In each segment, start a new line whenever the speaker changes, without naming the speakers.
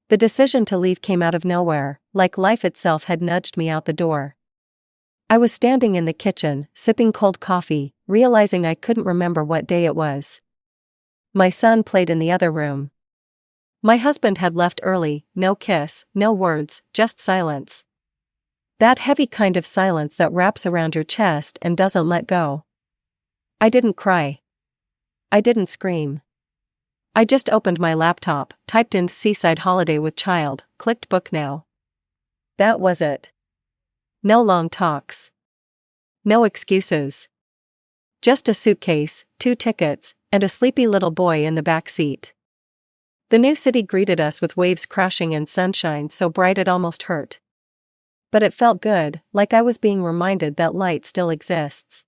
The decision to leave came out of nowhere, like life itself had nudged me out the door. I was standing in the kitchen, sipping cold coffee, realizing I couldn't remember what day it was. My son played in the other room. My husband had left early, no kiss, no words, just silence. That heavy kind of silence that wraps around your chest and doesn't let go. I didn't cry. I didn't scream. I just opened my laptop, typed in seaside holiday with child, clicked book now. That was it. No long talks. No excuses. Just a suitcase, 2 tickets, and a sleepy little boy in the back seat. The new city greeted us with waves crashing and sunshine so bright it almost hurt. But it felt good, like I was being reminded that light still exists.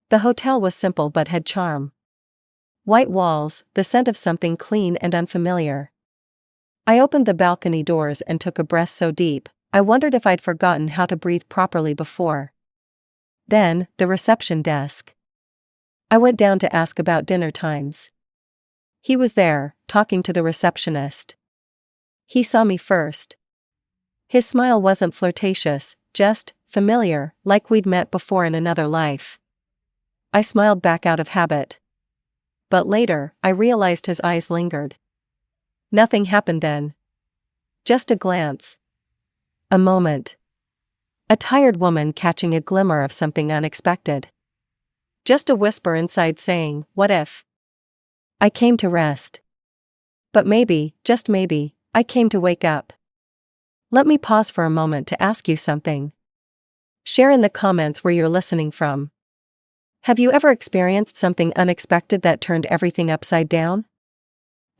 The hotel was simple but had charm. White walls, the scent of something clean and unfamiliar. I opened the balcony doors and took a breath so deep, I wondered if I'd forgotten how to breathe properly before. Then, the reception desk. I went down to ask about dinner times. He was there, talking to the receptionist. He saw me first. His smile wasn't flirtatious, just familiar, like we'd met before in another life. I smiled back out of habit. But later, I realized his eyes lingered. Nothing happened then. Just a glance. A moment. A tired woman catching a glimmer of something unexpected. Just a whisper inside saying, "What if?" I came to rest. But maybe, just maybe, I came to wake up. Let me pause for a moment to ask you something. Share in the comments where you're listening from. Have you ever experienced something unexpected that turned everything upside down?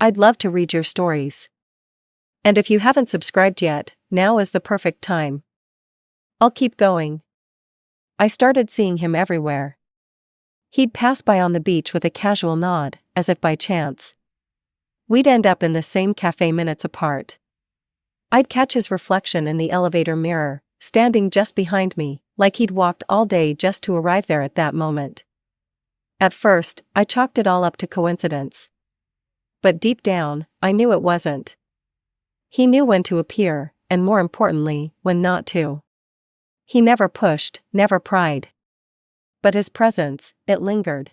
I'd love to read your stories. And if you haven't subscribed yet, now is the perfect time. I'll keep going. I started seeing him everywhere. He'd pass by on the beach with a casual nod, as if by chance. We'd end up in the same cafe minutes apart. I'd catch his reflection in the elevator mirror, standing just behind me, like he'd walked all day just to arrive there at that moment. At first, I chalked it all up to coincidence. But deep down, I knew it wasn't. He knew when to appear, and more importantly, when not to. He never pushed, never pried. But his presence, it lingered.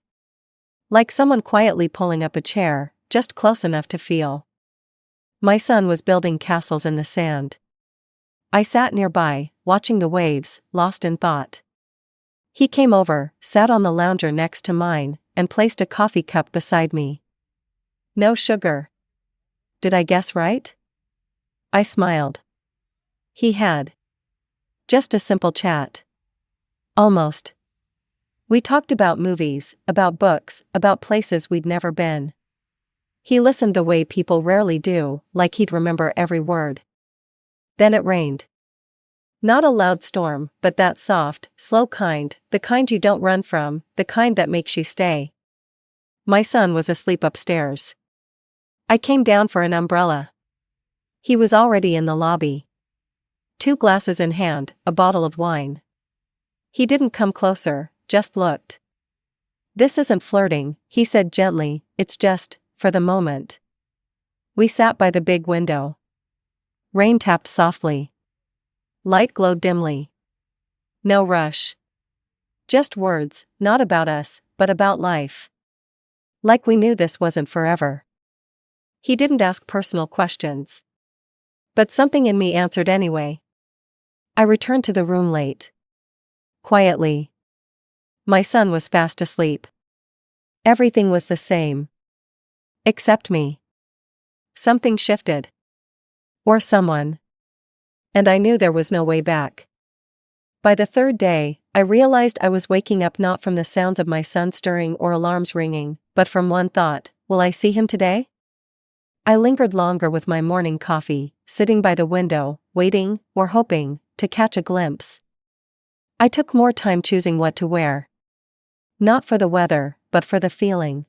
Like someone quietly pulling up a chair, just close enough to feel. My son was building castles in the sand. I sat nearby, watching the waves, lost in thought. He came over, sat on the lounger next to mine, and placed a coffee cup beside me. No sugar. Did I guess right? I smiled. He had. Just a simple chat. Almost. We talked about movies, about books, about places we'd never been. He listened the way people rarely do, like he'd remember every word. Then it rained. Not a loud storm, but that soft, slow kind, the kind you don't run from, the kind that makes you stay. My son was asleep upstairs. I came down for an umbrella. He was already in the lobby. 2 glasses in hand, a bottle of wine. He didn't come closer, just looked. "This isn't flirting," he said gently, "it's just, for the moment." We sat by the big window. Rain tapped softly. Light glowed dimly. No rush. Just words, not about us, but about life. Like we knew this wasn't forever. He didn't ask personal questions. But something in me answered anyway. I returned to the room late. Quietly. My son was fast asleep. Everything was the same. Except me. Something shifted. Or someone. And I knew there was no way back. By the 3rd day, I realized I was waking up not from the sounds of my son stirring or alarms ringing, but from one thought: will I see him today? I lingered longer with my morning coffee, sitting by the window, waiting, or hoping, to catch a glimpse. I took more time choosing what to wear. Not for the weather, but for the feeling.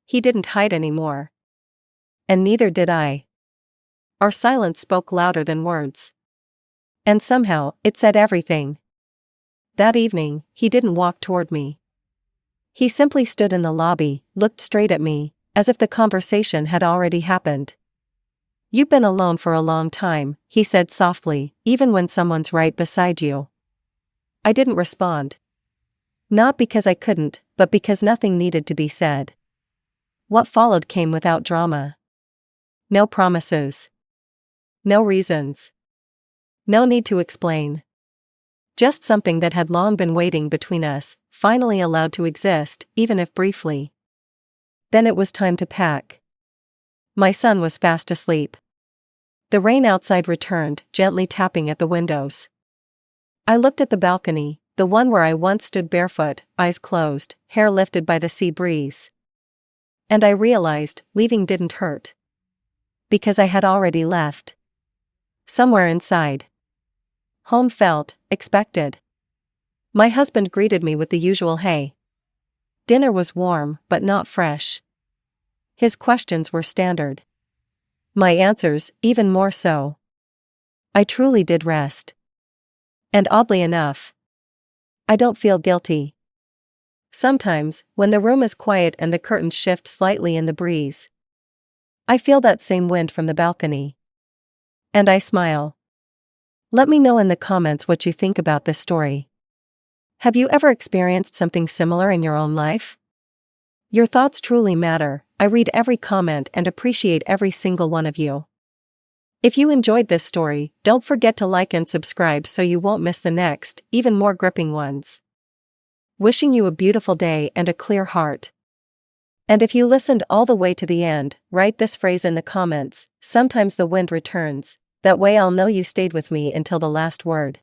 He didn't hide anymore. And neither did I. Our silence spoke louder than words. And somehow, it said everything. That evening, he didn't walk toward me. He simply stood in the lobby, looked straight at me, as if the conversation had already happened. You've been alone for a long time, he said softly, even when someone's right beside you. I didn't respond. Not because I couldn't, but because nothing needed to be said. What followed came without drama. No promises. No reasons. No need to explain. Just something that had long been waiting between us, finally allowed to exist, even if briefly. Then it was time to pack. My son was fast asleep. The rain outside returned, gently tapping at the windows. I looked at the balcony, the one where I once stood barefoot, eyes closed, hair lifted by the sea breeze. And I realized, leaving didn't hurt. Because I had already left. Somewhere inside. Home felt expected. My husband greeted me with the usual hey. Dinner was warm, but not fresh. His questions were standard. My answers, even more so. I truly did rest. And oddly enough, I don't feel guilty. Sometimes, when the room is quiet and the curtains shift slightly in the breeze, I feel that same wind from the balcony. And I smile. Let me know in the comments what you think about this story. Have you ever experienced something similar in your own life? Your thoughts truly matter. I read every comment and appreciate every single one of you. If you enjoyed this story, don't forget to like and subscribe so you won't miss the next, even more gripping ones. Wishing you a beautiful day and a clear heart. And if you listened all the way to the end, write this phrase in the comments, sometimes the wind returns. That way I'll know you stayed with me until the last word.